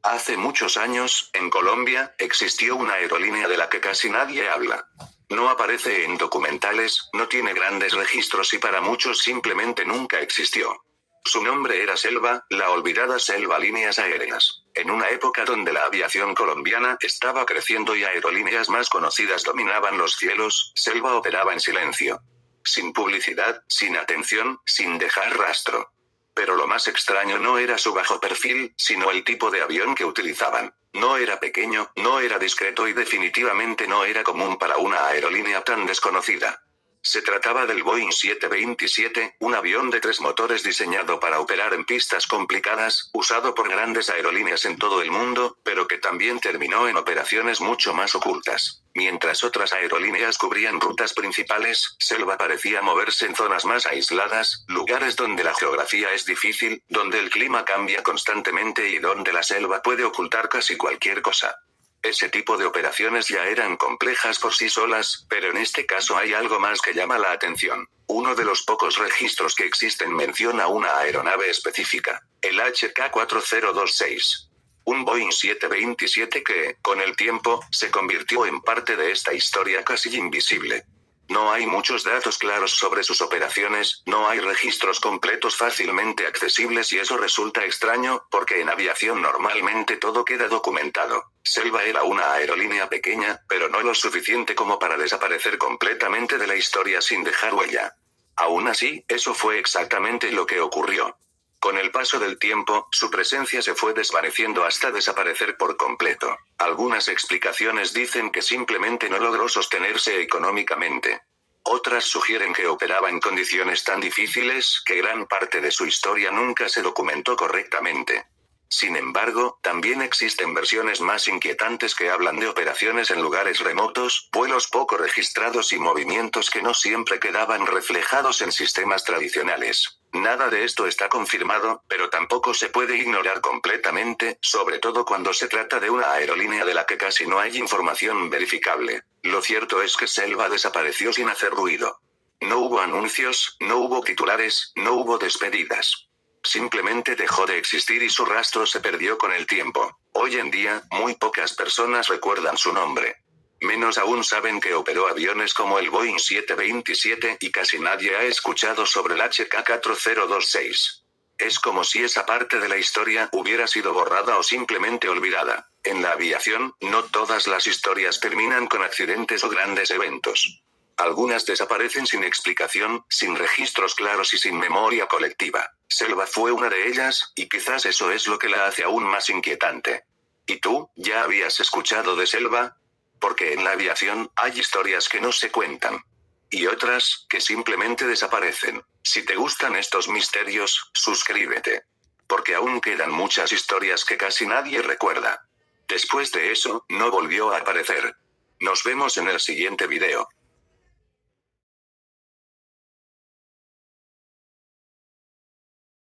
Hace muchos años, en Colombia, existió una aerolínea de la que casi nadie habla. No aparece en documentales, no tiene grandes registros y para muchos simplemente nunca existió. Su nombre era Selva, la olvidada Selva Líneas Aéreas. En una época donde la aviación colombiana estaba creciendo y aerolíneas más conocidas dominaban los cielos, Selva operaba en silencio. Sin publicidad, sin atención, sin dejar rastro. Pero lo más extraño no era su bajo perfil, sino el tipo de avión que utilizaban. No era pequeño, no era discreto y definitivamente no era común para una aerolínea tan desconocida. Se trataba del Boeing 727, un avión de 3 motores diseñado para operar en pistas complicadas, usado por grandes aerolíneas en todo el mundo, pero que también terminó en operaciones mucho más ocultas. Mientras otras aerolíneas cubrían rutas principales, Selva parecía moverse en zonas más aisladas, lugares donde la geografía es difícil, donde el clima cambia constantemente y donde la selva puede ocultar casi cualquier cosa. Ese tipo de operaciones ya eran complejas por sí solas, pero en este caso hay algo más que llama la atención. Uno de los pocos registros que existen menciona una aeronave específica, el HK-4026. Un Boeing 727 que, con el tiempo, se convirtió en parte de esta historia casi invisible. No hay muchos datos claros sobre sus operaciones, no hay registros completos fácilmente accesibles y eso resulta extraño, porque en aviación normalmente todo queda documentado. Selva era una aerolínea pequeña, pero no lo suficiente como para desaparecer completamente de la historia sin dejar huella. Aún así, eso fue exactamente lo que ocurrió. Con el paso del tiempo, su presencia se fue desvaneciendo hasta desaparecer por completo. Algunas explicaciones dicen que simplemente no logró sostenerse económicamente. Otras sugieren que operaba en condiciones tan difíciles que gran parte de su historia nunca se documentó correctamente. Sin embargo, también existen versiones más inquietantes que hablan de operaciones en lugares remotos, vuelos poco registrados y movimientos que no siempre quedaban reflejados en sistemas tradicionales. Nada de esto está confirmado, pero tampoco se puede ignorar completamente, sobre todo cuando se trata de una aerolínea de la que casi no hay información verificable. Lo cierto es que Selva desapareció sin hacer ruido. No hubo anuncios, no hubo titulares, no hubo despedidas. Simplemente dejó de existir y su rastro se perdió con el tiempo. Hoy en día, muy pocas personas recuerdan su nombre. Menos aún saben que operó aviones como el Boeing 727 y casi nadie ha escuchado sobre el HK-4026. Es como si esa parte de la historia hubiera sido borrada o simplemente olvidada. En la aviación, no todas las historias terminan con accidentes o grandes eventos. Algunas desaparecen sin explicación, sin registros claros y sin memoria colectiva. Selva fue una de ellas, y quizás eso es lo que la hace aún más inquietante. ¿Y tú, ya habías escuchado de Selva? Porque en la aviación, hay historias que no se cuentan. Y otras, que simplemente desaparecen. Si te gustan estos misterios, suscríbete. Porque aún quedan muchas historias que casi nadie recuerda. Después de eso, no volvió a aparecer. Nos vemos en el siguiente video.